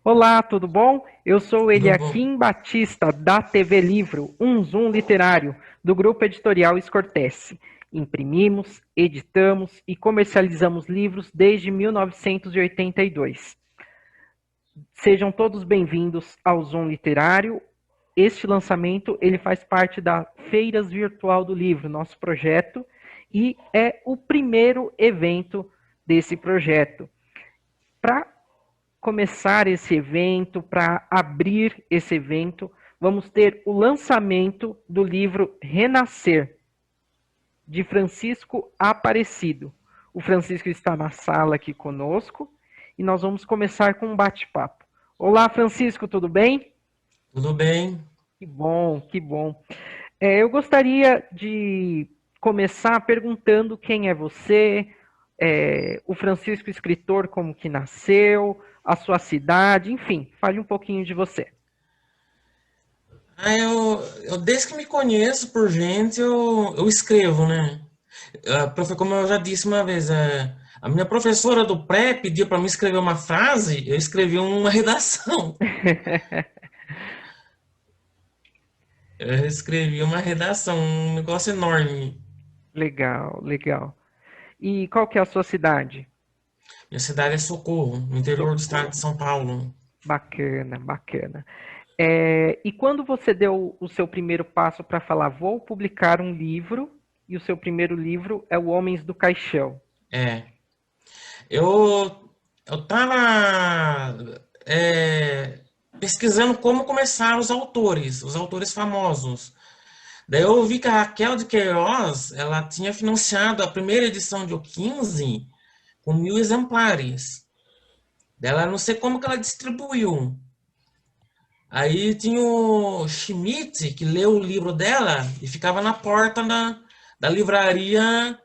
Olá, tudo bom? Eu sou Tudo bom? Eliakim Batista, da TV Livro, um Zoom literário, do Grupo Editorial Escortece. Imprimimos, editamos e comercializamos livros desde 1982. Sejam todos bem-vindos ao Zoom Literário. Este lançamento ele faz parte da Feiras Virtual do Livro, nosso projeto, e é o primeiro evento desse projeto. Para começar esse evento, para abrir esse evento, vamos ter o lançamento do livro Renascer, de Francisco Aparecido. O Francisco está na sala aqui conosco e nós vamos começar com um bate-papo. Olá, Francisco, tudo bem? Tudo bem? Que bom, que bom. Eu gostaria de começar perguntando quem é você, o Francisco escritor, como que nasceu, a sua cidade, enfim, fale um pouquinho de você. Desde que me conheço por gente, eu escrevo, né? Como eu já disse uma vez, a minha professora do pré pediu para mim escrever uma frase, eu escrevi uma redação. Eu escrevi uma redação, um negócio enorme. Legal, legal. E qual que é a sua cidade? Minha cidade é Socorro, no interior do estado de Socorro. São Paulo. Bacana, bacana. E quando você deu o seu primeiro passo para falar, vou publicar um livro, e o seu primeiro livro é O Homens do Caixão? É. Eu tava pesquisando como começaram os autores famosos. Daí eu vi que a Raquel de Queiroz, ela tinha financiado a primeira edição de O 15 com 1.000 exemplares. Daí ela não sei como que ela distribuiu. Aí tinha o Schmidt, que leu o livro dela e ficava na porta da livraria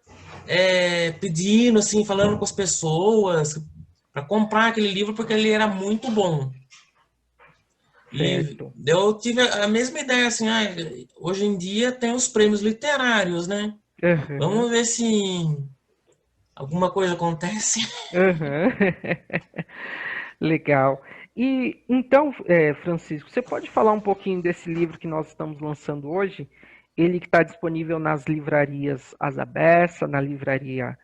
pedindo, assim, falando com as pessoas para comprar aquele livro porque ele era muito bom. E Certo. eu tive a mesma ideia, assim, hoje em dia tem os prêmios literários, né? Aham, Vamos ver se alguma coisa acontece. aham. Legal. E então, Francisco, você pode falar um pouquinho desse livro que nós estamos lançando hoje? Ele que está disponível nas livrarias Asa Bessa, na livraria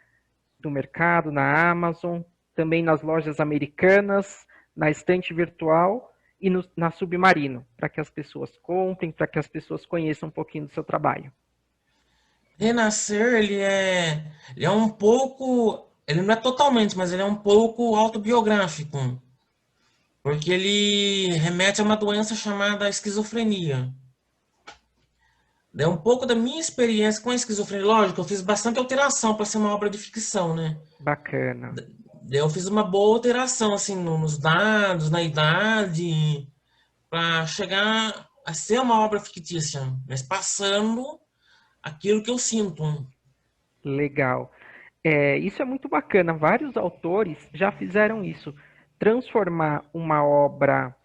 do Mercado, na Amazon, também nas lojas americanas, na estante virtual e na Submarino, para que as pessoas comprem, para que as pessoas conheçam um pouquinho do seu trabalho. Renascer, ele é um pouco, ele não é totalmente, mas ele é um pouco autobiográfico, porque ele remete a uma doença chamada esquizofrenia. É um pouco da minha experiência com a esquizofrenia. Lógico, eu fiz bastante alteração para ser uma obra de ficção, né? Bacana. Daí eu fiz uma boa alteração, assim, nos dados, na idade, para chegar a ser uma obra fictícia, mas passando aquilo que eu sinto. Legal. Isso é muito bacana. Vários autores já fizeram isso. Transformar uma obra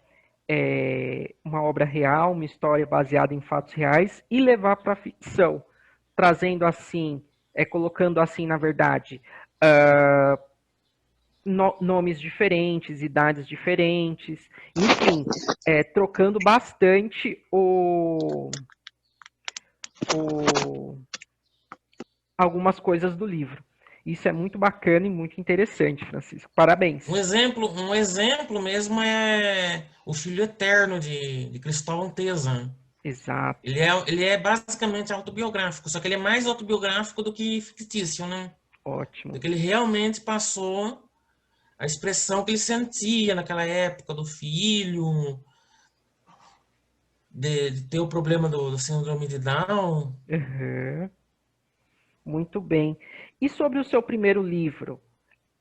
real, uma história baseada em fatos reais, e levar para a ficção, trazendo assim, colocando assim, na verdade, nomes diferentes, idades diferentes, enfim, trocando bastante o, algumas coisas do livro. Isso é muito bacana e muito interessante, Francisco. Parabéns. Um exemplo mesmo é O Filho Eterno de Cristóvão Tesa. Exato. Ele é basicamente autobiográfico, só que ele é mais autobiográfico do que fictício, né? Do Ótimo. que ele realmente passou a expressão que ele sentia naquela época do filho, de ter o problema do síndrome de Down. Uhum. Muito bem. E sobre o seu primeiro livro,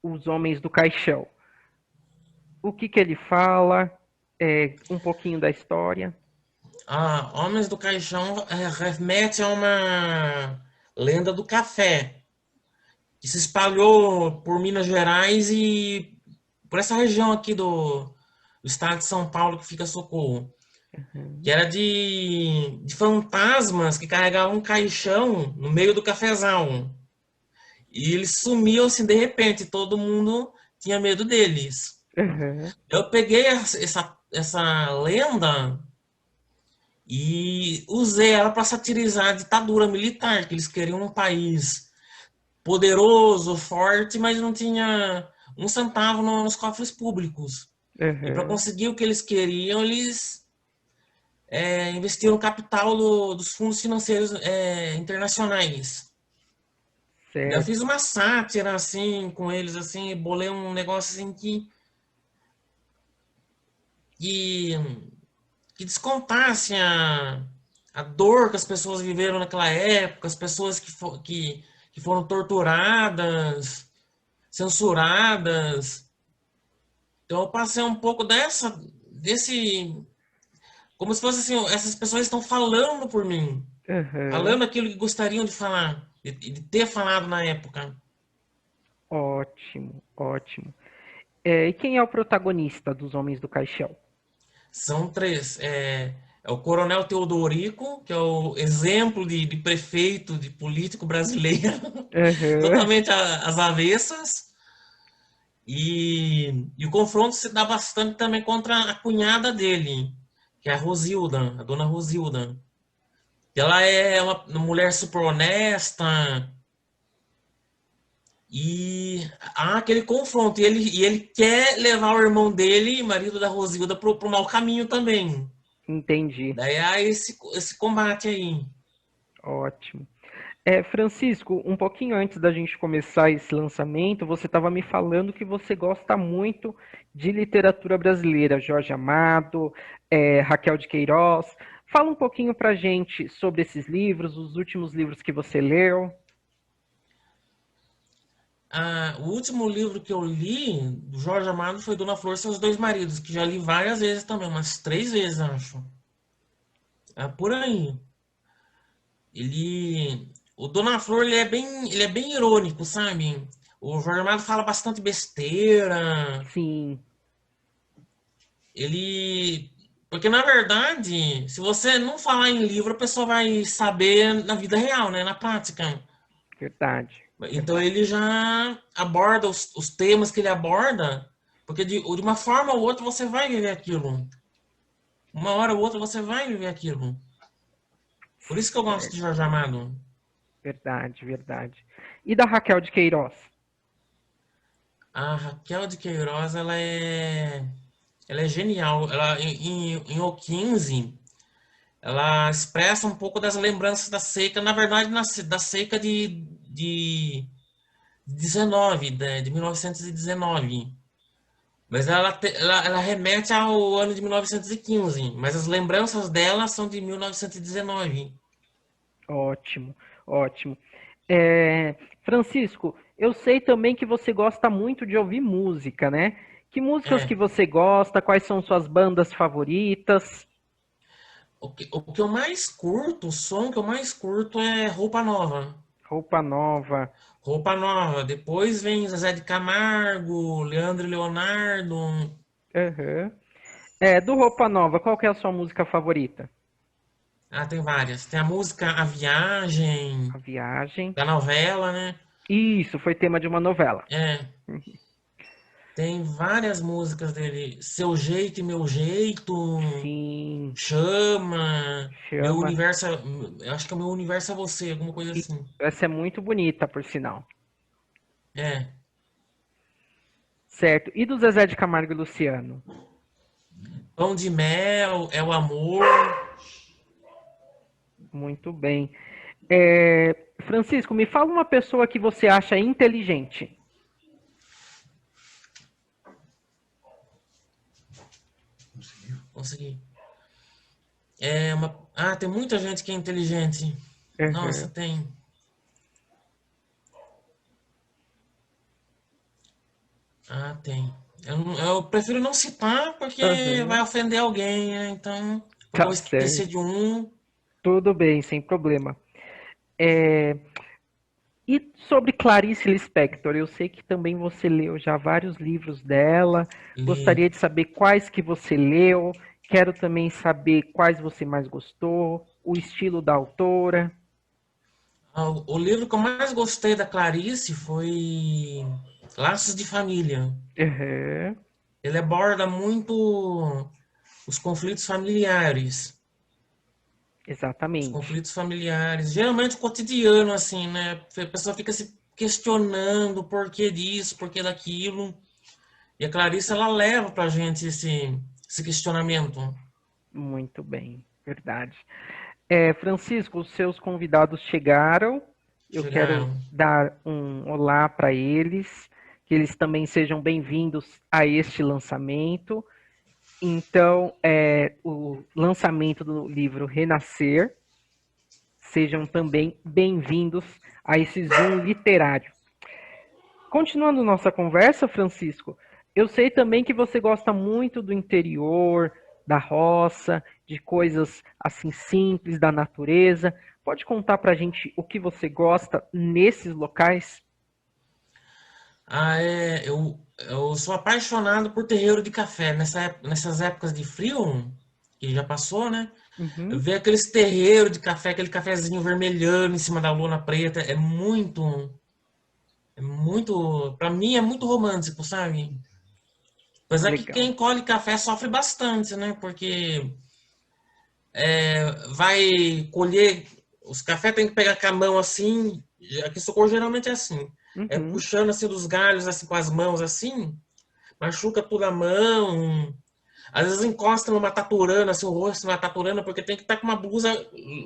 Os Homens do Caixão? O que ele fala? Um pouquinho da história? Homens do Caixão remete a uma lenda do café, que se espalhou por Minas Gerais e por essa região aqui do estado de São Paulo que fica Socorro. Que Uhum. era de fantasmas que carregavam um caixão no meio do cafezal. E eles sumiam assim de repente, todo mundo tinha medo deles. Aham. Eu peguei essa lenda e usei ela para satirizar a ditadura militar, que eles queriam um país poderoso, forte, mas não tinha um centavo nos cofres públicos. E para Aham. conseguir o que eles queriam, eles investiram capital dos fundos financeiros internacionais. Eu fiz Certo. uma sátira assim com eles, assim, bolei um negócio assim que, que descontasse a dor que as pessoas viveram naquela época, as pessoas que foram torturadas, censuradas. Então eu passei um pouco desse, como se fosse assim, essas pessoas estão falando por mim, Aham. falando aquilo que gostariam de falar, de ter falado na época. Ótimo, ótimo. E quem é o protagonista dos Homens do Caixão? São três. É o Coronel Teodorico, que é o exemplo de prefeito, de político brasileiro, Aham. totalmente às avessas. E o confronto se dá bastante também contra a cunhada dele, que é a Rosilda, a dona Rosilda. Ela é uma mulher super honesta e há aquele confronto. E ele quer levar o irmão dele, marido da Rosilda, pro mau caminho também. Entendi. Daí há esse combate aí. Ótimo. Francisco, um pouquinho antes da gente começar esse lançamento, você estava me falando que você gosta muito de literatura brasileira, Jorge Amado, Raquel de Queiroz. Fala um pouquinho para a gente sobre esses livros, os últimos livros que você leu. O último livro que eu li do Jorge Amado foi Dona Flor e Seus Dois Maridos, que já li várias vezes também, umas 3 vezes, acho. É por aí. O Dona Flor, ele é bem irônico, sabe? O Jorge Amado fala bastante besteira. Sim, Ele, porque na verdade, se você não falar em livro, a pessoa vai saber na vida real, né? Na prática. verdade, Então verdade. ele já aborda os temas que ele aborda, porque de uma forma ou outra você vai viver aquilo. Uma hora ou outra você vai viver aquilo. Por isso que eu gosto de Certo, Jorge Amado. verdade, verdade. E da Raquel de Queiroz? A Raquel de Queiroz, ela é genial. Ela, em O15, ela expressa um pouco das lembranças da seca, na verdade, da seca de 19, de 1919. Mas ela remete ao ano de 1915, mas as lembranças dela são de 1919. Ótimo, ótimo. Francisco, eu sei também que você gosta muito de ouvir música, né? Que músicas que É, você gosta? Quais são suas bandas favoritas? o que eu mais curto, o som que eu mais curto é Roupa Nova. Roupa Nova. Roupa Nova. Depois vem Zezé de Camargo, Leandro e Leonardo. Aham. Do Roupa Nova, qual que é a sua música favorita? Tem várias. Tem a música A Viagem, A Viagem. da novela, né? Isso, foi tema de uma novela. É, tem várias músicas dele. Seu Jeito e Meu Jeito, Sim, Chama, Meu chama. Universo, eu acho que é Meu Universo é Você, alguma coisa E assim. essa é muito bonita, por sinal. É. Certo. E do Zezé de Camargo e Luciano? Pão de Mel, É o Amor. Muito bem. Francisco, me fala uma pessoa que você acha inteligente. Consegui. Tem muita gente que é inteligente. Nossa, Aham, tem. Tem. Eu prefiro não citar porque vai aham. ofender alguém, né? Então, eu Tá vou esquecer certo. de um. Tudo bem, sem problema. É, E sobre Clarice Lispector, eu sei que também você leu já vários livros dela. Li. Gostaria de saber quais que você leu. Quero também saber quais você mais gostou, o estilo da autora. O livro que eu mais gostei da Clarice foi Laços de Família. Uhum. ele aborda muito os conflitos familiares. Os Exatamente. conflitos familiares, geralmente o cotidiano, assim, né? A pessoa fica se questionando o porquê disso, porquê daquilo. E a Clarice, ela leva pra gente esse questionamento. Muito bem, verdade. Francisco, os seus convidados chegaram. Eu quero Chegaram. dar um olá para eles, que eles também sejam bem-vindos a este lançamento. Então, o lançamento do livro Renascer, sejam também bem-vindos a esse Zoom literário. Continuando nossa conversa, Francisco, eu sei também que você gosta muito do interior, da roça, de coisas assim simples, da natureza. Pode contar pra gente o que você gosta nesses locais? Eu sou apaixonado por terreiro de café. Nessas épocas de frio, que já passou, né? Eu Uhum, ver aqueles terreiros de café, aquele cafezinho vermelhando em cima da lona preta, para mim é muito romântico, sabe? Apesar que legal. quem colhe café sofre bastante, né? Porque vai colher, os cafés tem que pegar com a mão assim, aqui em Socorro geralmente é assim, Uhum, puxando assim dos galhos assim com as mãos assim, machuca toda a mão, às vezes encosta numa taturana, assim, o rosto numa taturana, porque tem que estar com uma blusa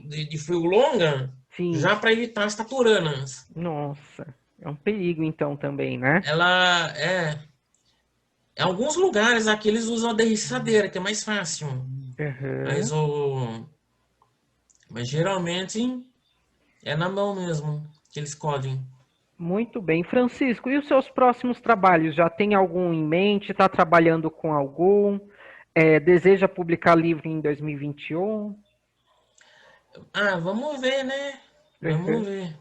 de frio longa, sim. já para evitar as taturanas. Nossa, é um perigo então também, né? Ela é. Em alguns lugares aqui eles usam a derriçadeira, que é mais fácil. Mas, Uhum. o, mas geralmente é na mão mesmo que eles colhem. Muito bem. Francisco, e os seus próximos trabalhos? Já tem algum em mente? Está trabalhando com algum? Deseja publicar livro em 2021? Ah, vamos ver, né? Uhum. Vamos ver.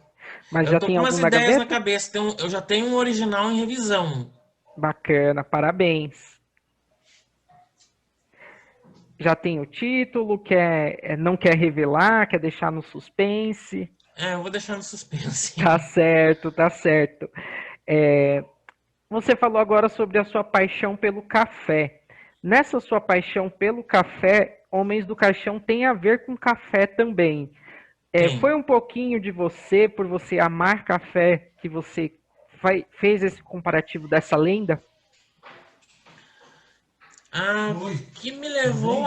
Mas Eu já tô tem com algum umas na ideias na gaveta? cabeça. Eu já tenho um original em revisão. Bacana, parabéns. Já tem o título, não quer revelar, quer deixar no suspense? É, eu vou deixar no suspense. Tá certo, tá certo. É, Você falou agora sobre a sua paixão pelo café. Nessa sua paixão pelo café, Homens do Caixão tem a ver com café também. Foi Tem. um pouquinho de você, por você amar café, que você fez esse comparativo dessa lenda? Ah, que me levou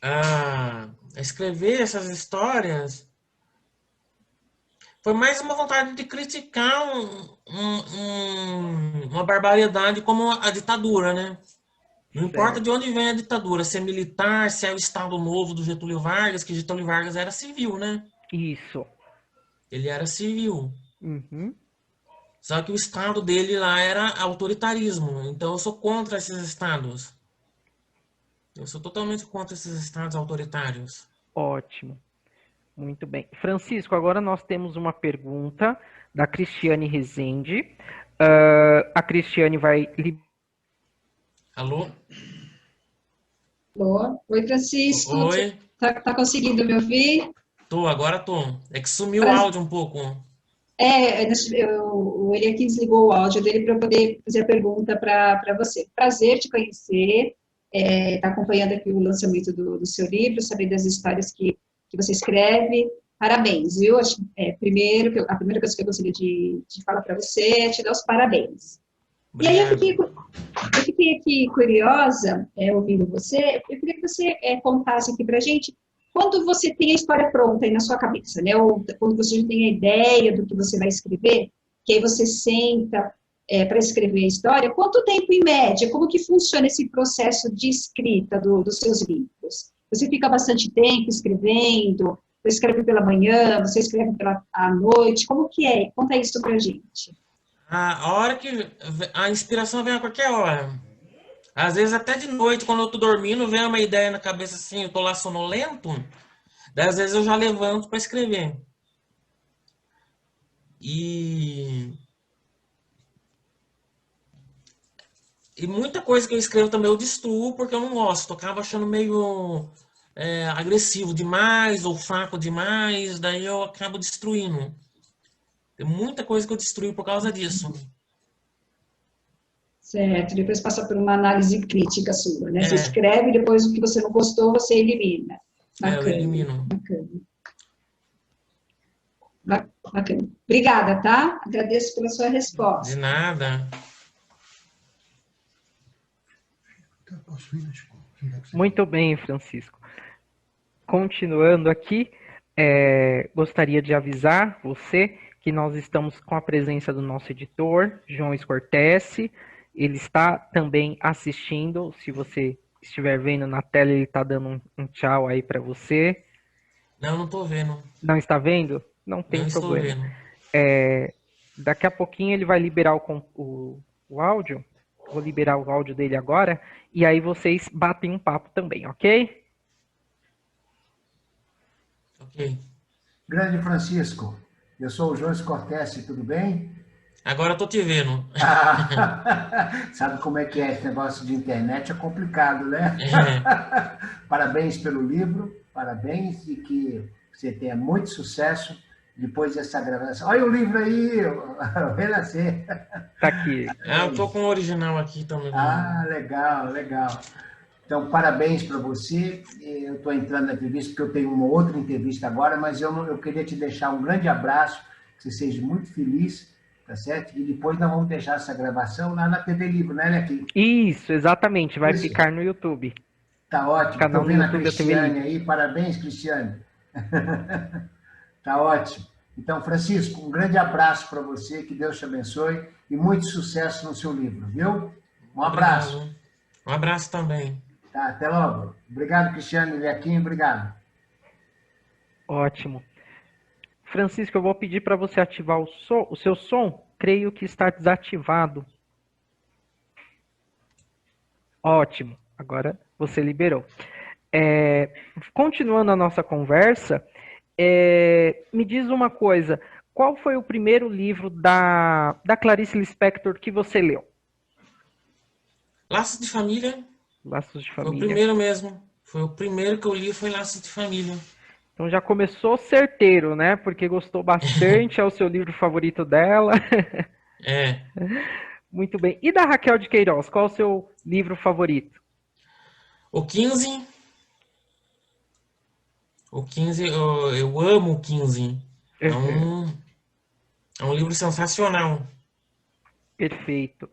a escrever essas histórias foi mais uma vontade de criticar uma barbaridade como a ditadura, né? Não importa de Certo. onde vem a ditadura, se é militar, se é o Estado Novo do Getúlio Vargas, que Getúlio Vargas era civil, né? Isso. Ele era civil. Uhum. Só que o Estado dele lá era autoritarismo. Então eu sou contra esses Estados. Eu sou totalmente contra esses Estados autoritários. Ótimo. Muito bem. Francisco, agora nós temos uma pergunta da Cristiane Rezende. A Cristiane vai. Alô? Alô? Oi, Francisco, Oi? você tá conseguindo me ouvir? Tô, agora tô. É que sumiu o Praz- áudio um pouco. o ele aqui desligou o áudio dele para eu poder fazer a pergunta para você. Prazer te conhecer, tá acompanhando aqui o lançamento do seu livro, saber das histórias que você escreve. Parabéns, viu? Primeiro, a primeira coisa que eu gostaria de falar para você é te dar os parabéns. E aí Obrigado. eu fiquei aqui curiosa, ouvindo você, eu queria que você contasse aqui para a gente, quando você tem a história pronta aí na sua cabeça, né, ou quando você já tem a ideia do que você vai escrever, que aí você senta para escrever a história, quanto tempo em média, como que funciona esse processo de escrita dos seus livros? Você fica bastante tempo escrevendo, você escreve pela manhã, você escreve à noite, como que é? Conta isso para a gente. A hora que a inspiração vem a qualquer hora. Às vezes até de noite, quando eu tô dormindo, vem uma ideia na cabeça assim, eu tô lá sonolento, daí às vezes eu já levanto para escrever. E, e muita coisa que eu escrevo também eu destruo porque eu não gosto. Eu acabo achando meio agressivo demais ou fraco demais, daí eu acabo destruindo. Tem muita coisa que eu destruí por causa disso. Certo, depois passa por uma análise crítica sua, né? Você É, escreve, depois o que você não gostou, você elimina. eu Bacana, elimino. bacana. Bacana. Obrigada, tá? Agradeço pela sua De resposta. nada. Muito bem, Francisco. Continuando aqui, gostaria de avisar você que nós estamos com a presença do nosso editor, João Scortese. Ele está também assistindo. Se você estiver vendo na tela, ele está dando um tchau aí para você. Não, não tô vendo. Não está vendo? Não tem Não estou problema. vendo. Daqui a pouquinho ele vai liberar o áudio. Vou liberar o áudio dele agora. E aí vocês batem um papo também, ok? Ok. Grande Francisco, eu sou o João Scortese, tudo bem? Agora eu tô te vendo. Sabe como é que é esse negócio de internet? É complicado, né? É, Parabéns pelo livro, parabéns e que você tenha muito sucesso depois dessa gravação. Olha o livro aí, Renascer. Tá aqui. eu tô com o original aqui também. Ah, legal, legal. Então, parabéns para você. Eu estou entrando na entrevista porque eu tenho uma outra entrevista agora, mas eu queria te deixar um grande abraço, que você seja muito feliz, tá certo? E depois nós vamos deixar essa gravação lá na TV Livro, né, aqui. Isso, exatamente. Vai Isso. ficar no YouTube. Tá ótimo. Canal Estou no vendo a YouTube da TV Cristiane Livre. aí. Parabéns, Cristiane. Tá ótimo. Então, Francisco, um grande abraço para você, que Deus te abençoe e muito sucesso no seu livro, viu? Um abraço. Obrigado. Um abraço também. Tá, até logo. Obrigado, Cristiane Lequim, obrigado. Ótimo. Francisco, eu vou pedir para você ativar o seu som. Creio que está desativado. Ótimo. Agora você liberou. Continuando a nossa conversa, me diz uma coisa. Qual foi o primeiro livro da Clarice Lispector que você leu? Laços de Família. Laços de Foi o Família. primeiro mesmo. Foi o primeiro que eu li, foi Laços de Família. Então já começou certeiro, né? Porque gostou bastante, é o seu livro favorito dela. É. Muito bem. E da Raquel de Queiroz, qual é o seu livro favorito? O 15. O 15, eu amo o 15. É um livro sensacional. Perfeito.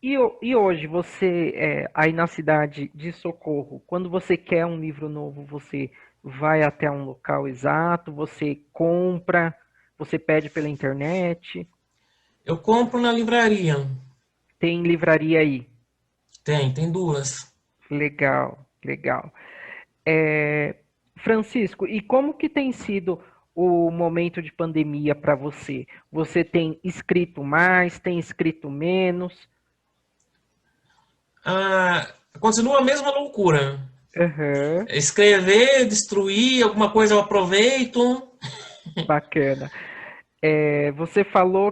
E hoje, você, aí na cidade de Socorro, quando você quer um livro novo, você vai até um local exato, você compra, você pede pela internet? Eu compro na livraria. Tem livraria aí? Tem duas. Legal, legal. Francisco, e como que tem sido o momento de pandemia para você? Você tem escrito mais, tem escrito menos? Continua a mesma loucura. Uhum, Escrever, destruir, alguma coisa eu aproveito. bacana. Você falou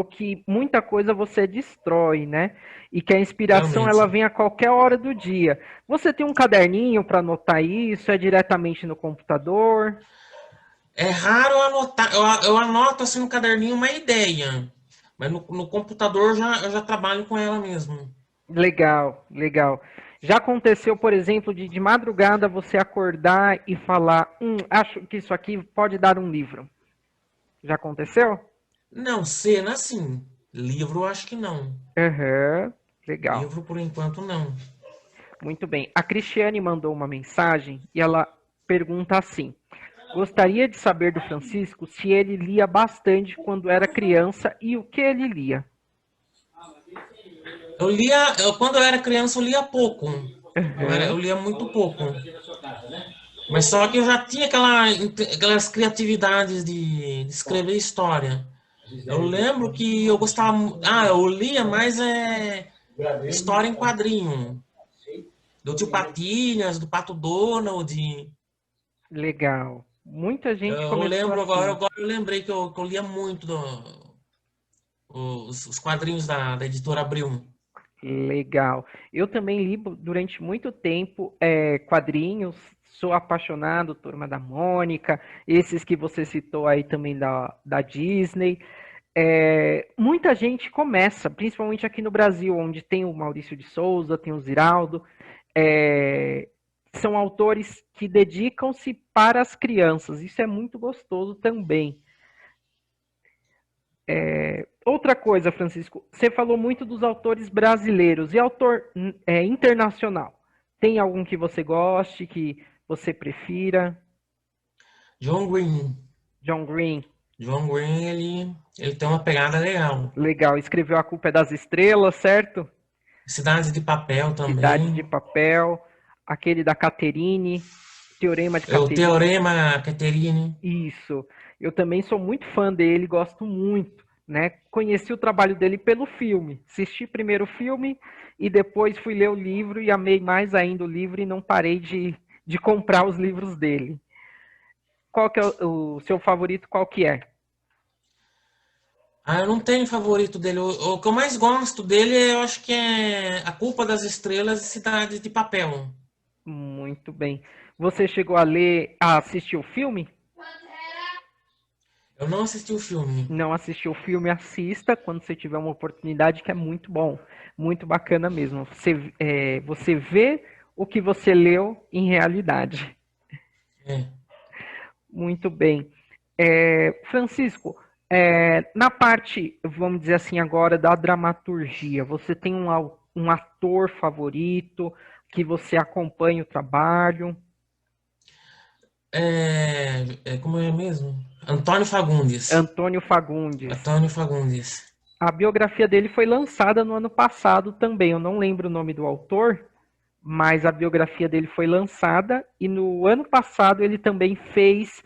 que muita coisa você destrói, né? E que a inspiração Realmente. ela vem a qualquer hora do dia. Você tem um caderninho para anotar isso? É diretamente no computador? É raro eu anotar. Eu anoto assim no caderninho uma ideia. Mas no computador eu já trabalho com ela mesmo. Legal, legal. Já aconteceu, por exemplo, de madrugada você acordar e falar, acho que isso aqui pode dar um livro. Já aconteceu? Não, cena assim. Livro eu acho que não. Aham, legal. Livro por enquanto não. Muito bem. A Cristiane mandou uma mensagem e ela pergunta assim: gostaria de saber do Francisco se ele lia bastante quando era criança e o que ele lia. Quando eu era criança, eu lia pouco. Eu lia muito pouco. Mas só que eu já tinha aquelas criatividades de escrever história. Eu lembro que eu gostava. Eu lia mais história em quadrinho. Do Tio Patinhas, do Pato Donald. Legal. Muita gente Eu começou lembro assim. agora eu lembrei que eu lia muito os quadrinhos da editora Abril. Legal. Eu também li durante muito tempo quadrinhos sou apaixonado, Turma da Mônica, esses que você citou aí também da Disney. Muita gente começa, principalmente aqui no Brasil, onde tem o Maurício de Souza, tem o Ziraldo, são autores que dedicam-se para as crianças. Isso é muito gostoso também. Outra coisa, Francisco, você falou muito dos autores brasileiros e autor internacional. Tem algum que você goste, que você prefira? John Green. John Green. John Green, ele tem uma pegada legal. Legal, escreveu A Culpa é das Estrelas, certo? Cidade de Papel também. Cidade de Papel, aquele da Catherine, Teorema de Catherine. O Teorema Catherine. Isso. Eu também sou muito fã dele, gosto muito, né? Conheci o trabalho dele pelo filme. Assisti primeiro o filme e depois fui ler o livro e amei mais ainda o livro e não parei de comprar os livros dele. Qual que é o seu favorito, qual que é? Eu não tenho favorito dele. O que eu mais gosto dele, eu acho que é A Culpa das Estrelas e Cidade de Papel. Muito bem. Você chegou a assistir o filme? Eu não assisti o filme. Não assistiu o filme, assista quando você tiver uma oportunidade, que é muito bom, muito bacana mesmo. Você vê o que você leu em realidade. Muito bem. Francisco, na parte, vamos dizer assim agora, da dramaturgia, você tem um ator favorito que você acompanha o trabalho? Como é mesmo? Antônio Fagundes. Antônio Fagundes. Antônio Fagundes. A biografia dele foi lançada no ano passado também. Eu não lembro o nome do autor, mas a biografia dele foi lançada e no ano passado ele também fez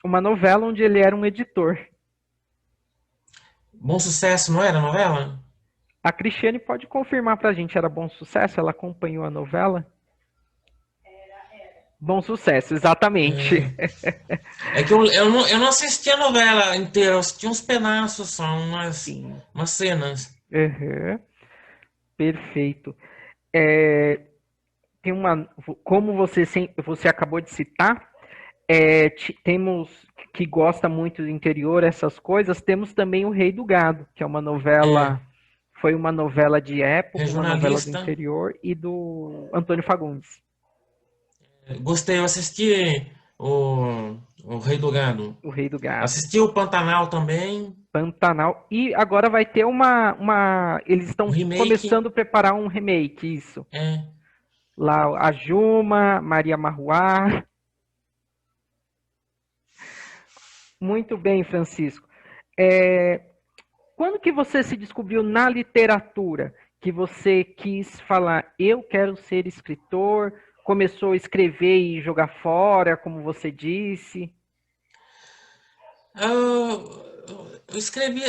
uma novela onde ele era um editor. Bom Sucesso, não era a novela? A Cristiane pode confirmar pra gente, era Bom Sucesso? Ela acompanhou a novela? Bom Sucesso, exatamente. É que eu não assisti a novela inteira, eu assisti uns pedaços só, umas cenas. Uhum. Perfeito. Tem como você acabou de citar, temos que gosta muito do interior, essas coisas, temos também o Rei do Gado, que é uma novela, foi uma novela de época, uma novela do interior, e do Antônio Fagundes. Gostei, eu assisti o Rei do Gado. O Rei do Gado. Assisti o Pantanal também. Pantanal. E agora vai ter eles estão começando a preparar um remake, isso. Lá, a Juma, Maria Marruá. Muito bem, Francisco. Quando que você se descobriu na literatura? Que você quis falar, eu quero ser escritor... Começou a escrever e jogar fora, como você disse? Eu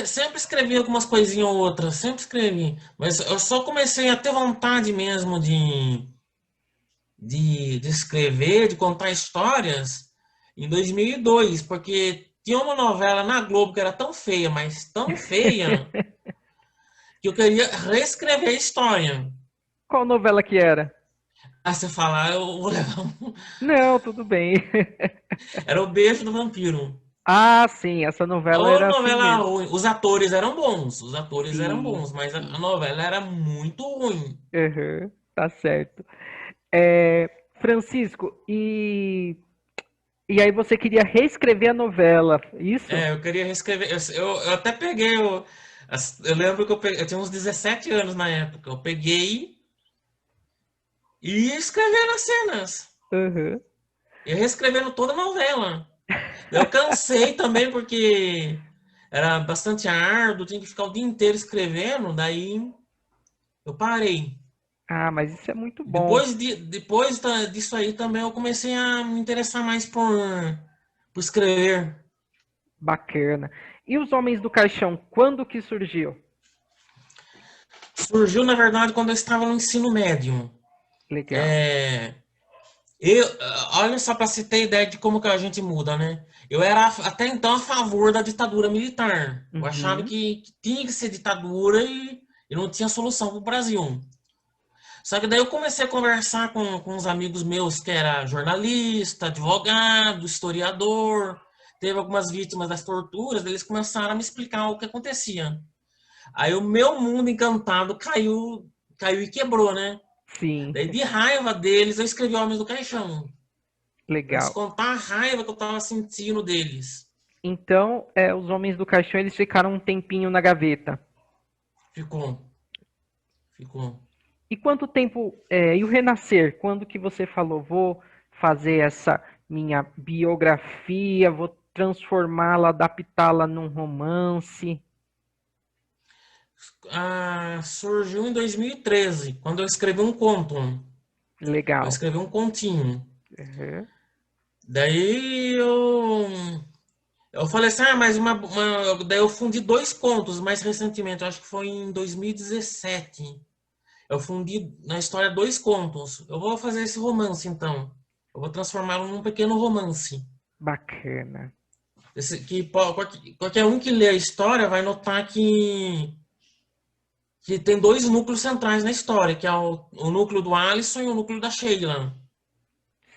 sempre escrevi algumas coisinhas ou outras, sempre escrevi. Mas eu só comecei a ter vontade mesmo de escrever, de contar histórias em 2002, porque tinha uma novela na Globo que era tão feia, mas tão feia, que eu queria reescrever a história. Qual novela que era? Se eu falar, eu vou levar Não, tudo bem. Era O Beijo do Vampiro. Sim, essa novela era novela assim ruim. Os atores eram bons, mas a novela era muito ruim. Uhum, tá certo. Francisco, e aí você queria reescrever a novela, isso? Eu queria reescrever. Eu até peguei. Eu lembro que eu tinha uns 17 anos na época. Eu peguei e escrevendo as cenas. Uhum. E reescrevendo toda a novela. Eu cansei também porque era bastante árduo, tinha que ficar o dia inteiro escrevendo, daí eu parei. Mas isso é muito bom. Depois disso aí também eu comecei a me interessar mais por escrever. Bacana. E Os Homens do Caixão, quando que surgiu? Surgiu, na verdade, quando eu estava no ensino médio. Legal. Olha só para você ter ideia de como que a gente muda, né? Eu era até então a favor da ditadura militar. Eu achava que tinha que ser ditadura e não tinha solução para o Brasil. Só que daí eu comecei a conversar com uns amigos meus que era jornalista, advogado, historiador, teve algumas vítimas das torturas, eles começaram a me explicar o que acontecia. Aí o meu mundo encantado caiu e quebrou, né? Sim, Daí de raiva deles, eu escrevi Homens do Caixão, para legal. descontar a raiva que eu tava sentindo deles. Então, os Homens do Caixão, eles ficaram um tempinho na gaveta. Ficou, ficou. E quanto tempo, e o Renascer? Quando que você falou, vou fazer essa minha biografia, vou transformá-la, adaptá-la num romance? Surgiu em 2013, quando eu escrevi um conto. Eu Legal. escrevi um continho. Uhum. Daí eu falei assim, mas daí eu fundi dois contos mais recentemente, eu acho que foi em 2017. Eu fundi na história dois contos. Eu vou fazer esse romance então. Eu vou transformá-lo num pequeno romance. Bacana. Qualquer um que lê a história vai notar que tem dois núcleos centrais na história, que é o núcleo do Alisson e o núcleo da Sheila.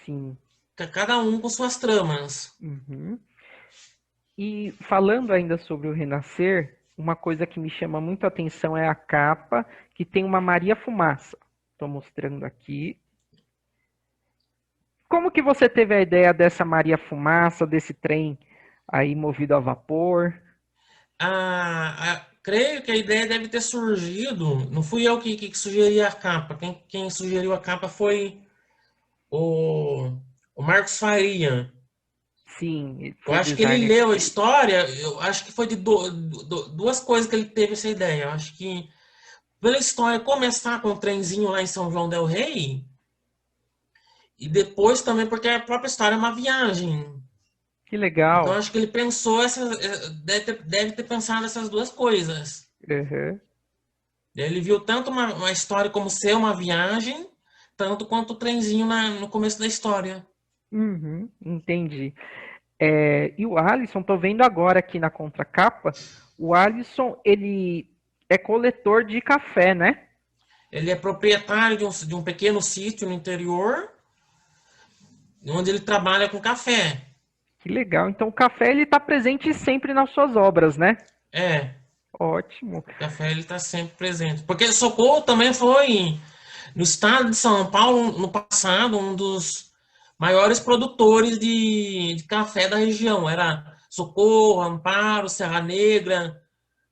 Sim. Cada um com suas tramas. Uhum. E falando ainda sobre o Renascer, uma coisa que me chama muito a atenção é a capa, que tem uma Maria Fumaça. Estou mostrando aqui. Como que você teve a ideia dessa Maria Fumaça, desse trem aí movido a vapor? Creio que a ideia deve ter surgido. Não fui eu que sugeri a capa. Quem sugeriu a capa foi o Marcos Faria. Sim, ele Eu foi o acho que ele designer que leu a fez. história. Eu acho que foi de duas coisas que ele teve essa ideia. Eu acho que pela história começar com o trenzinho lá em São João del Rei, e depois também porque a própria história é uma viagem. Que Então legal. acho que ele pensou deve ter pensado essas duas coisas. Uhum. Ele viu tanto uma história como ser uma viagem, tanto quanto o trenzinho no começo da história. Uhum, entendi. E o Alisson, tô vendo agora aqui na contracapa, o Alisson, ele é coletor de café, né? Ele é proprietário de um pequeno sítio no interior, onde ele trabalha com café. Que legal. Então o café, ele tá presente sempre nas suas obras, né? É, Ótimo. o café ele está sempre presente. Porque Socorro também foi, no estado de São Paulo, no passado, um dos maiores produtores de café da região. Era Socorro, Amparo, Serra Negra,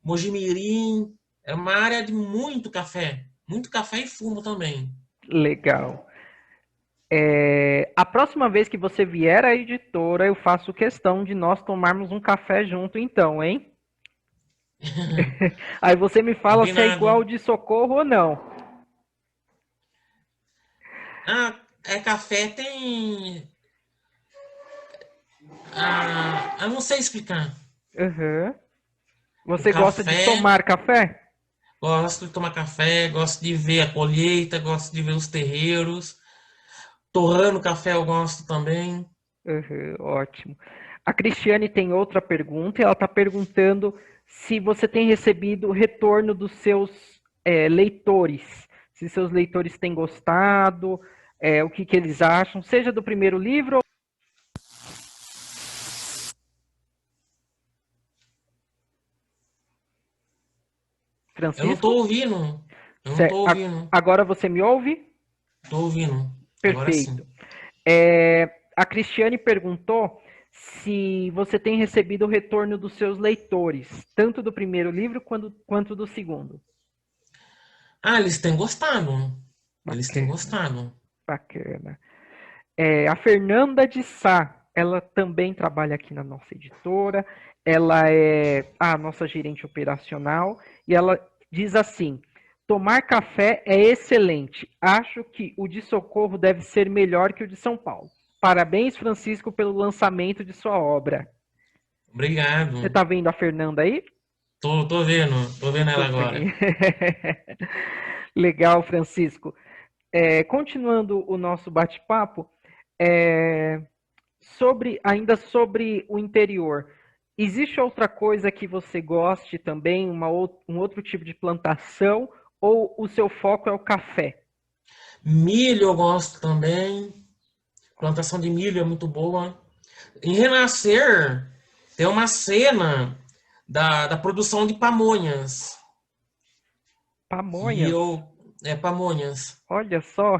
Mojimirim. Era uma área de muito café. Muito café e fumo também. Legal. A próxima vez que você vier à editora, eu faço questão de nós tomarmos um café junto, então, hein? Aí você me fala se é igual Combinado. de Socorro ou não. Café tem. Eu não sei explicar. Uhum. O Você gosta de café, tomar café? gosto de tomar café, gosto de ver a colheita, gosto de ver os terreiros. Torrando café eu gosto também. Uhum, ótimo. A Cristiane tem outra pergunta, e ela está perguntando se você tem recebido o retorno dos seus leitores, se seus leitores têm gostado, o que eles acham, seja do primeiro livro ou... Eu não Francisco? tô ouvindo. Eu não tô ouvindo. Agora você me ouve? Tô ouvindo. Agora sim. Perfeito. A Cristiane perguntou se você tem recebido o retorno dos seus leitores, tanto do primeiro livro quanto do segundo. Eles têm gostado. Eles têm Bacana, gostado. bacana. A Fernanda de Sá, ela também trabalha aqui na nossa editora, ela é a nossa gerente operacional e ela diz assim: tomar café é excelente. Acho que o de Socorro deve ser melhor que o de São Paulo. Parabéns, Francisco, pelo lançamento de sua obra. Você Obrigado. está vendo a Fernanda aí? Tô vendo. Tô vendo ela Muito bem. agora. Legal, Francisco. Continuando o nosso bate-papo, ainda sobre o interior, existe outra coisa que você goste também, um outro tipo de plantação, ou o seu foco é o café? Milho eu gosto também. Plantação de milho é muito boa. Em Renascer, tem uma cena da produção de pamonhas. E Pamonhas, eu... É, pamonhas. olha só.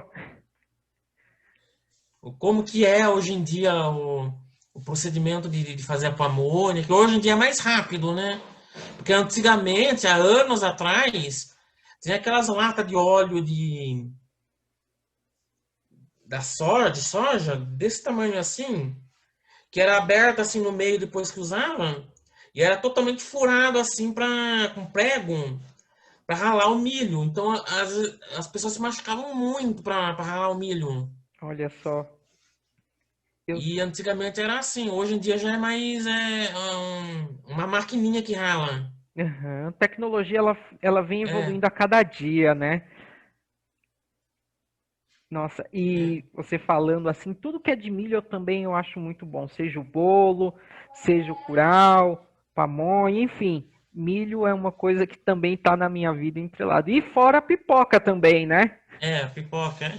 Como que é hoje em dia o procedimento de fazer a pamonha, que hoje em dia é mais rápido, né? Porque antigamente, há anos atrás, tinha aquelas latas de óleo de soja, desse tamanho assim, que era aberta assim no meio depois que usava, e era totalmente furado assim com prego para ralar o milho. Então as pessoas se machucavam muito para ralar o milho. Olha só. Eu, E antigamente era assim, hoje em dia já é mais uma maquininha que rala. aham. Tecnologia, ela vem É, evoluindo a cada dia, né? Nossa, é. e você falando assim, tudo que é de milho eu também eu acho muito bom. Seja o bolo, seja o curau, pamonha, enfim. Milho é uma coisa que também tá na minha vida entrelada. E fora a pipoca também, né? É, pipoca.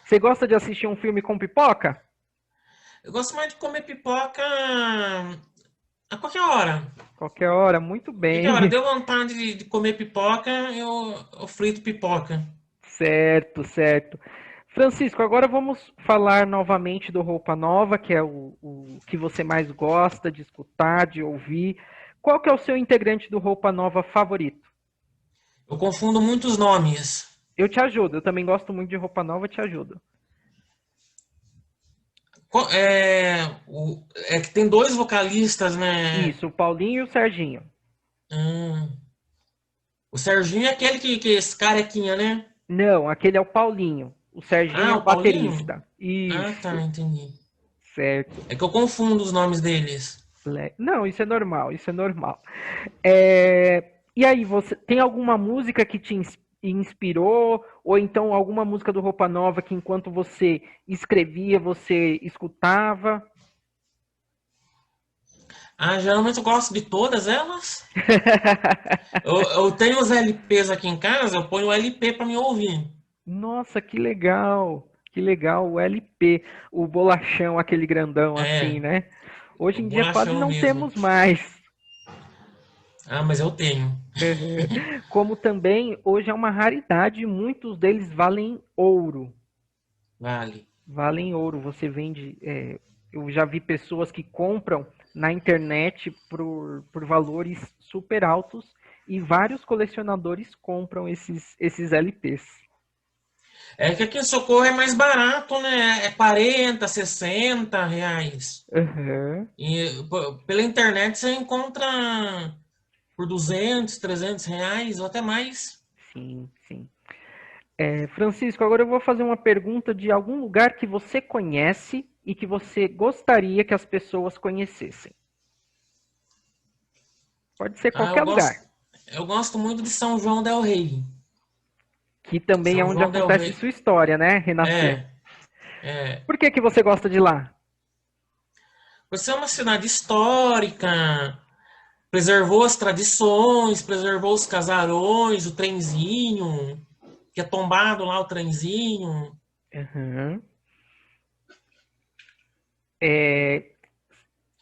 Você gosta de assistir um filme com pipoca? Eu gosto mais de comer pipoca a qualquer hora. Qualquer hora, muito Qualquer hora. bem. Deu vontade de comer pipoca, eu frito pipoca. Certo, certo. Francisco, agora vamos falar novamente do Roupa Nova, que é o que você mais gosta de escutar, de ouvir. Qual que é o seu integrante do Roupa Nova favorito? Eu confundo muitos nomes. Eu te ajudo, eu também gosto muito de Roupa Nova, te ajudo. É que tem dois vocalistas, né? Isso, o Paulinho e o Serginho. Hum. O Serginho é aquele que esse carequinha, né? Não, aquele é o Paulinho. O Serginho é Ah, o o Paulinho? baterista. Ah, tá, Isso, entendi. certo. É que eu confundo os nomes deles. Não, isso é normal, isso é normal. E aí, você tem alguma música que te inspirou? Ou então alguma música do Roupa Nova que enquanto você escrevia, você escutava? Ah, geralmente eu gosto de todas elas. Eu tenho os LPs aqui em casa, eu ponho o LP para me ouvir. Nossa, que legal! Que legal, o LP, o bolachão, aquele grandão assim, É, né? o Hoje em dia quase bolachão não mesmo. temos mais. Ah, mas eu tenho. Como também hoje é uma raridade, muitos deles valem ouro. Vale. Valem ouro. Você vende. Eu já vi pessoas que compram na internet por valores super altos e vários colecionadores compram esses LPs. É que aqui em Socorro é mais barato, né? É 40, 60 reais. Aham. E pela internet você encontra por 200, 300 reais ou até mais. Sim, sim. Francisco, agora eu vou fazer uma pergunta de algum lugar que você conhece e que você gostaria que as pessoas conhecessem. Pode ser Ah, qualquer lugar, eu gosto muito de São João del Rei. que também é São onde João del acontece Rei. sua história, né? Renascer. É, é. Por que que você gosta de lá? Por ser uma cidade histórica, preservou as tradições, preservou os casarões, o trenzinho, que é tombado lá o trenzinho. Aham. É,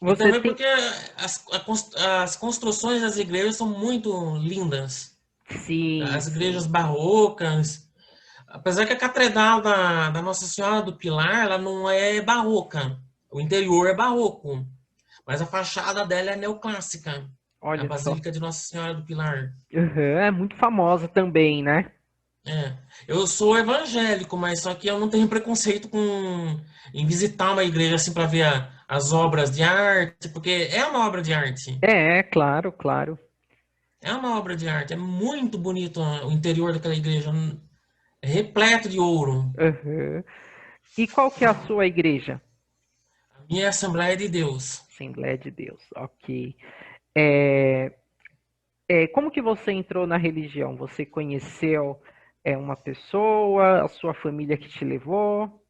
E você também tem. porque as construções das igrejas são muito lindas. Sim, As igrejas sim. barrocas. Apesar que a catedral da Nossa Senhora do Pilar, ela não é barroca. O interior é barroco. Mas a fachada dela é neoclássica. A Olha só. Basílica de Nossa Senhora do Pilar. Aham, é muito famosa também, né? É. Eu sou evangélico, mas só que eu não tenho preconceito em visitar uma igreja assim para ver as obras de arte, porque é uma obra de arte. Claro, claro. É uma obra de arte. É muito bonito o interior daquela igreja. É repleto de ouro. Aham. E qual que é a sua igreja? A minha Assembleia de Deus. Assembleia de Deus, ok. É, como que você entrou na religião? Você conheceu uma pessoa, a sua família que te levou?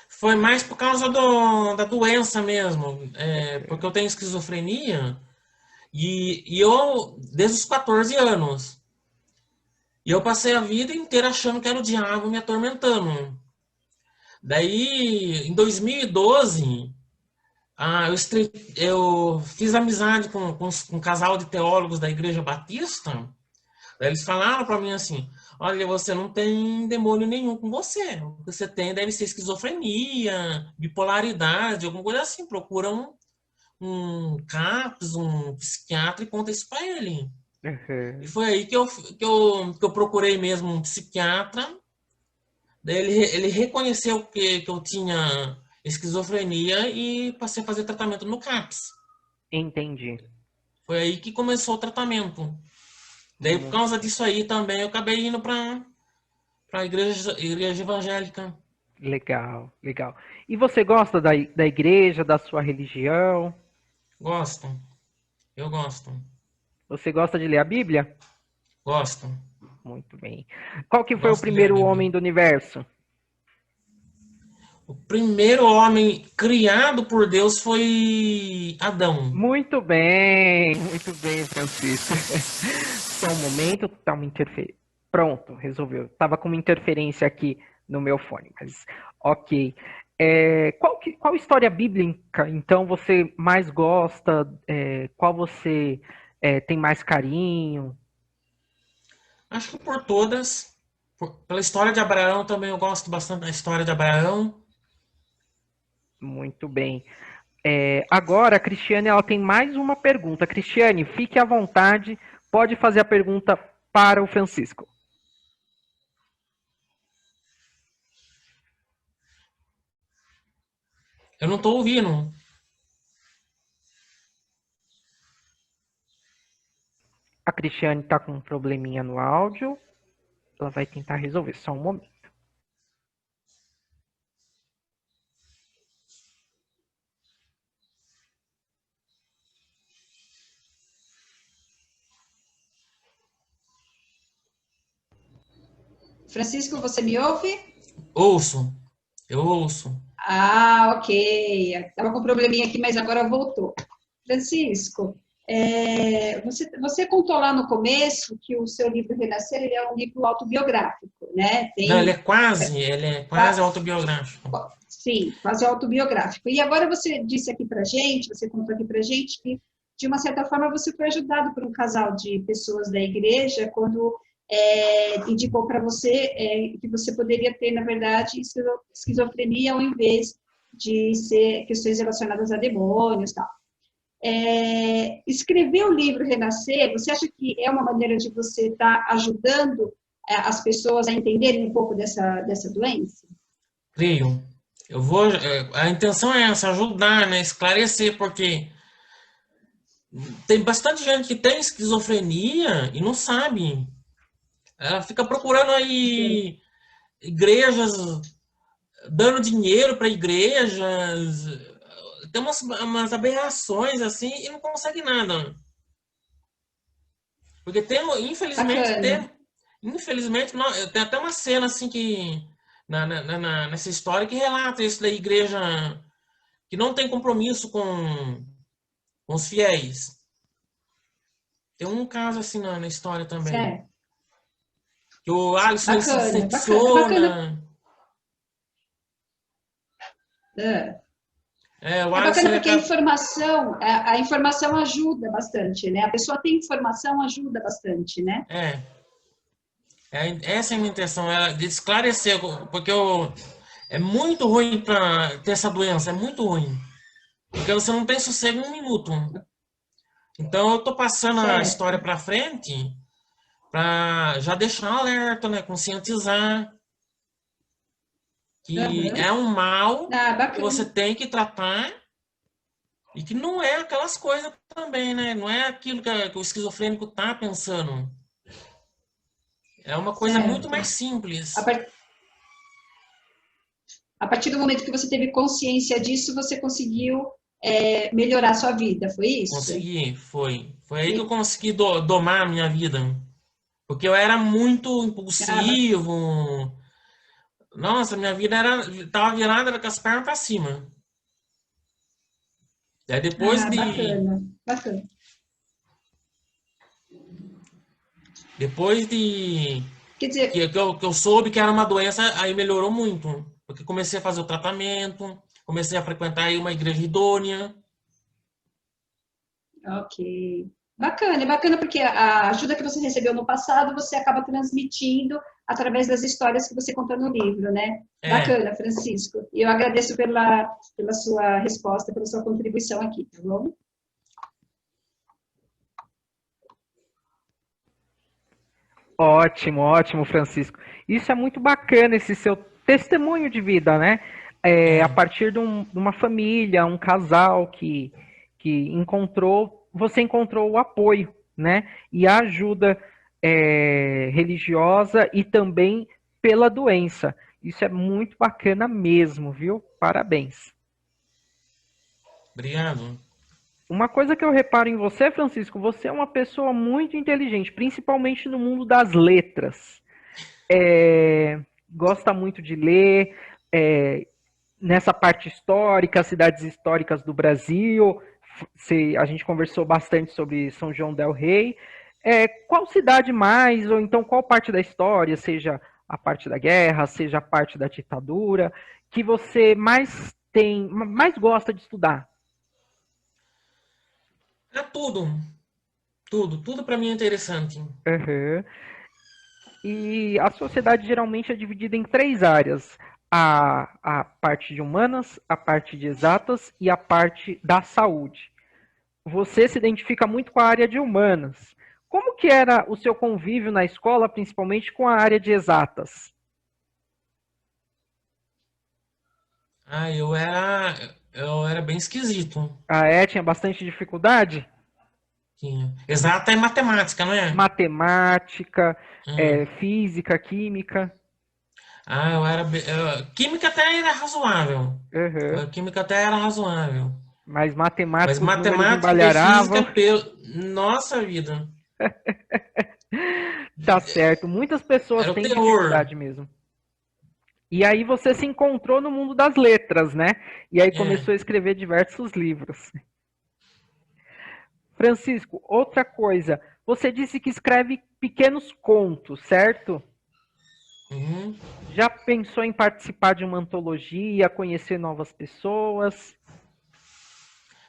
Foi mais por causa da doença mesmo. Porque eu tenho esquizofrenia e eu, desde os 14 anos. E eu passei a vida inteira achando que era o diabo me atormentando. Daí, em 2012, eu fiz amizade com um casal de teólogos da Igreja Batista. Daí eles falaram para mim assim: olha, você não tem demônio nenhum com você. O que você tem deve ser esquizofrenia, bipolaridade, alguma coisa assim. Procura um CAPS, um psiquiatra e conta isso para ele. E Uhum. foi aí que eu procurei mesmo um psiquiatra. Daí ele reconheceu que eu tinha esquizofrenia e passei a fazer tratamento no CAPS. Entendi. Foi aí que começou o tratamento. Daí, por Mu- causa disso aí também, eu acabei indo para a igreja evangélica. Legal, legal. E você gosta da igreja, da sua religião? Gosto, eu gosto, Você gosta de ler a Bíblia? gosto, Muito bem. Qual que foi o gosto de ler a primeiro Bíblia. homem do universo? O primeiro homem criado por Deus foi Adão. Muito bem, Francisco. Só um momento, tá uma interferência. Pronto, resolveu. Tava com uma interferência aqui no meu fone, mas ok. Qual história bíblica, então, você mais gosta? Qual você tem mais carinho? Acho que por todas. Pela história de Abraão também eu gosto bastante da história de Abraão. Muito bem. Agora, a Cristiane, ela tem mais uma pergunta. Cristiane, fique à vontade, pode fazer a pergunta para o Francisco. Eu não estou ouvindo. A Cristiane está com um probleminha no áudio. Ela vai tentar resolver. Só um momento. Francisco, você me ouve? Ouço, eu ouço. Ah, ok. Estava com um probleminha aqui, mas agora voltou. Francisco, você contou lá no começo que o seu livro Renascer ele é um livro autobiográfico, né? Não, Tem, ele é quase autobiográfico. sim, quase autobiográfico. E agora você disse aqui para gente, você contou aqui para gente que, de uma certa forma, você foi ajudado por um casal de pessoas da igreja quando indicou para você que você poderia ter, na verdade, esquizofrenia ao invés de ser questões relacionadas a demônios e tal. Escrever o livro Renascer, você acha que é uma maneira de você estar ajudando as pessoas a entenderem um pouco dessa doença? Creio. Eu vou. A intenção é essa, ajudar, né? Esclarecer, porque tem bastante gente que tem esquizofrenia e não sabe. Ela fica procurando Sim. aí igrejas, dando dinheiro para igrejas, tem umas aberrações assim e não consegue nada. Porque Bacana. infelizmente, tem até uma cena assim que nessa história que relata isso da igreja que não tem compromisso com os fiéis. Tem um caso assim na história também. Certo. Que o Alisson ele se Bacana, bacana, bacana. decepciona. É, O é Alisson bacana ele porque acaba. a informação ajuda bastante, né? A pessoa tem informação, ajuda bastante, né? É, essa é a minha intenção, é de esclarecer, porque é muito ruim para ter essa doença, é muito ruim. Porque você não tem sossego um minuto. Então eu tô passando a história Certo. para frente para já deixar um alerta, né, conscientizar que Aham. é um mal Ah, que você bacana. tem que tratar e que não é aquelas coisas também, né? Não é aquilo que o esquizofrênico tá pensando. É uma coisa muito Certo. mais A, simples. par- a partir do momento que você teve consciência disso, você conseguiu melhorar a sua vida, foi isso? Consegui, foi aí que eu E- consegui domar a minha vida. Porque eu era muito ah, impulsivo. Nossa, minha vida tava virada com as pernas para cima. Daí bacana, bacana. Depois de Quer dizer, que eu soube que era uma doença, aí melhorou muito. Porque comecei a fazer o tratamento, comecei a frequentar aí uma igreja idônea. ok. Bacana, é bacana porque a ajuda que você recebeu no passado, você acaba transmitindo através das histórias que você conta no livro, né? É, Bacana, Francisco. E eu agradeço pela sua resposta, pela sua contribuição aqui, tá bom? Ótimo, ótimo, Francisco. Isso é muito bacana, esse seu testemunho de vida, né? A é. partir de uma família, um casal que encontrou, você encontrou o apoio, né? E a ajuda religiosa e também pela doença. Isso é muito bacana mesmo, viu? Parabéns. Obrigado. Uma coisa que eu reparo em você, Francisco, você é uma pessoa muito inteligente, principalmente no mundo das letras. Gosta muito de ler, é, nessa parte histórica, cidades históricas do Brasil. A gente conversou bastante sobre São João del Rei. Qual cidade mais, ou então qual parte da história, seja a parte da guerra, seja a parte da ditadura, que você mais gosta de estudar? É tudo. Tudo para mim é interessante. Uhum. E a sociedade geralmente é dividida em três áreas: a parte de humanas, a parte de exatas e a parte da saúde. Você se identifica muito com a área de humanas. Como que era o seu convívio na escola, principalmente com a área de exatas? Ah, eu era bem esquisito. Tinha bastante dificuldade? Tinha. Exata é matemática, não é? Matemática, Hum. física, química. Ah, química até era razoável. Uhum. Química até era razoável. Mas Mas matemática, os números matemática e embalharavam. física, nossa vida, Tá certo. Muitas pessoas era o têm terror. dificuldade mesmo. E aí você se encontrou no mundo das letras, né? E aí É. começou a escrever diversos livros. Francisco, outra coisa. Você disse que escreve pequenos contos, certo? Uhum. Já pensou em participar de uma antologia, conhecer novas pessoas?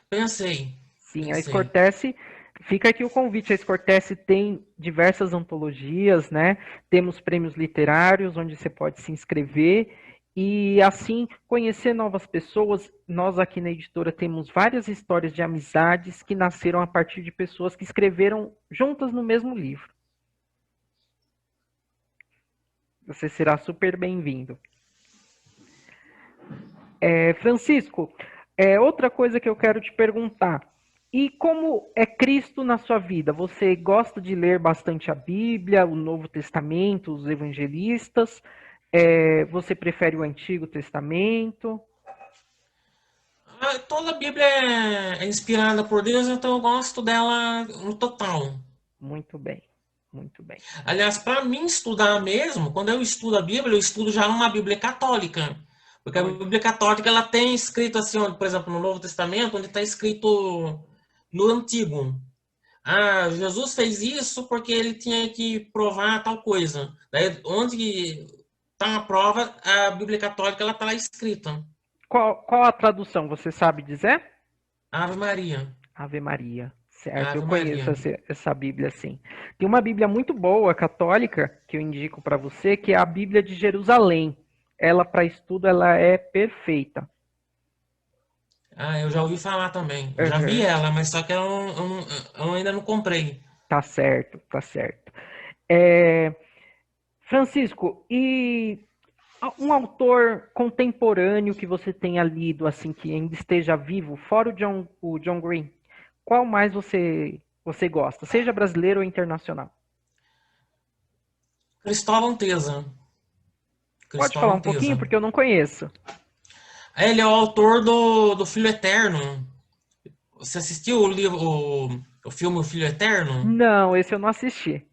Pensei, Sim, a pensei. Escortece, fica aqui o convite. A Escortece tem diversas antologias, né? Temos prêmios literários onde você pode se inscrever e assim conhecer novas pessoas. Nós aqui na editora temos várias histórias de amizades que nasceram a partir de pessoas que escreveram juntas no mesmo livro. Você será super bem-vindo. Francisco, outra coisa que eu quero te perguntar. E como é Cristo na sua vida? Você gosta de ler bastante a Bíblia, o Novo Testamento, os evangelistas? Você prefere o Antigo Testamento? Toda a Bíblia é inspirada por Deus, então eu gosto dela no total. Muito bem, muito bem. Aliás, para mim estudar mesmo, quando eu estudo a Bíblia, eu estudo já numa Bíblia católica. Porque a Muito, Bíblia católica ela tem escrito assim, por exemplo, no Novo Testamento, onde está escrito no Antigo. Ah, Jesus fez isso porque ele tinha que provar tal coisa. Daí, onde está a prova, a Bíblia católica ela está lá escrita. qual a tradução? Você sabe dizer? Ave Maria. Ave Maria. Certo, eu Ave conheço Maria. essa Bíblia, sim. Tem uma Bíblia muito boa, católica, que eu indico para você, que é a Bíblia de Jerusalém. Ela, para estudo, ela é perfeita. Ah, eu já ouvi falar também. Eu já vi Uhum. ela, mas só que eu ainda não comprei. Tá certo, tá certo. É, Francisco, e um autor contemporâneo que você tenha lido, assim, que ainda esteja vivo, fora o John Green, qual mais você gosta, seja brasileiro ou internacional? Cristóvão Teza. Pode falar Cristóvão um pouquinho, Teza. porque eu não conheço. Ele é o autor do Filho Eterno. Você assistiu o livro, o filme O Filho Eterno? Não, esse eu não assisti.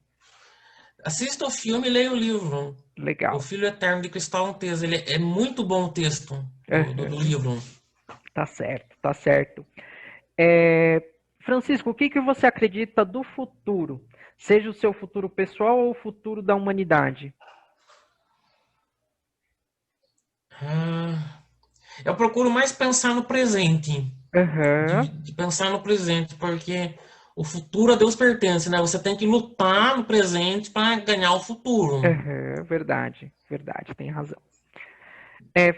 Assista o filme e leia o livro. O Legal. Filho Eterno de Cristóvão Teza. Ele é muito bom o texto do Uhum. livro. Tá certo, tá certo. É, Francisco, o que você acredita do futuro? Seja o seu futuro pessoal ou o futuro da humanidade? Eu procuro mais pensar no presente, Aham, de pensar no presente, porque o futuro a Deus pertence, né? Você tem que lutar no presente para ganhar o futuro. aham, verdade, verdade, tem razão.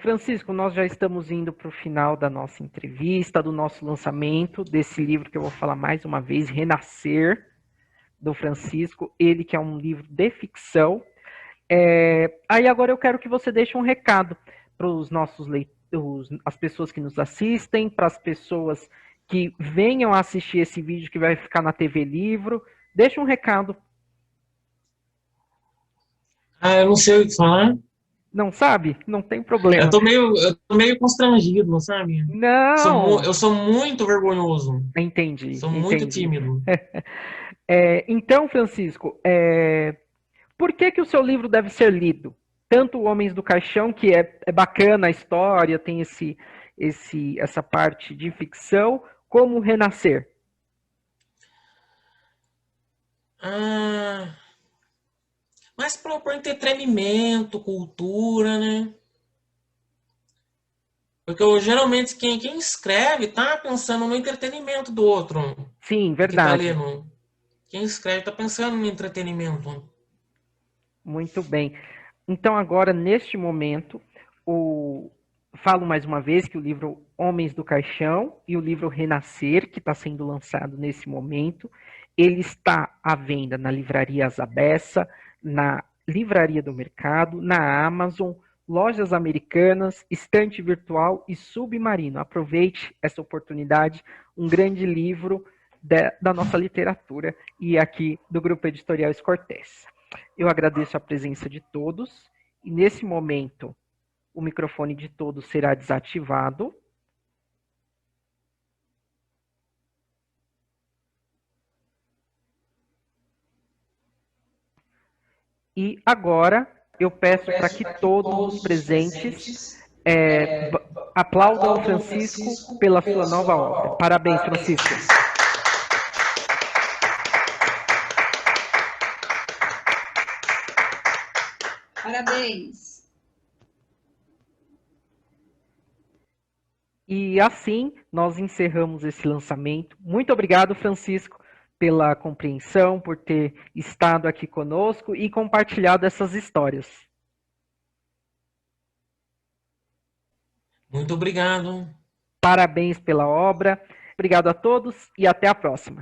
Francisco, nós já estamos indo para o final da nossa entrevista, do nosso lançamento desse livro que eu vou falar mais uma vez, Renascer, do Francisco, ele que é um livro de ficção. Aí agora eu quero que você deixe um recado para os nossos leitores, as pessoas que nos assistem, para as pessoas que venham a assistir esse vídeo que vai ficar na TV Livro. Deixa um recado. Eu não sei o que falar. Não sabe? Não tem problema. Eu tô meio constrangido, sabe? Não! Eu sou muito vergonhoso. Entendi, Sou muito entendi. tímido. Então, Francisco, por que que o seu livro deve ser lido? Tanto Homens do Caixão, que é bacana a história, tem essa parte de ficção, como Renascer. Ah, mas para entretenimento, cultura, né? Porque geralmente quem escreve tá pensando no entretenimento do outro, Sim, do que tá verdade. lendo. Quem escreve tá pensando no entretenimento. Muito bem. Então, agora, neste momento, falo mais uma vez que o livro Homens do Caixão e o livro Renascer, que está sendo lançado nesse momento, ele está à venda na Livraria Azabessa, na Livraria do Mercado, na Amazon, lojas americanas, estante virtual e submarino. Aproveite essa oportunidade, um grande livro da nossa literatura e aqui do Grupo Editorial Escortez. Eu agradeço a presença de todos e nesse momento o microfone de todos será desativado. E agora eu peço para que todos os presentes aplaudam o Francisco pela sua nova obra. Parabéns, Francisco. Parabéns. E assim nós encerramos esse lançamento. Muito obrigado, Francisco, pela compreensão, por ter estado aqui conosco e compartilhado essas histórias. Muito obrigado. Parabéns pela obra. Obrigado a todos e até a próxima.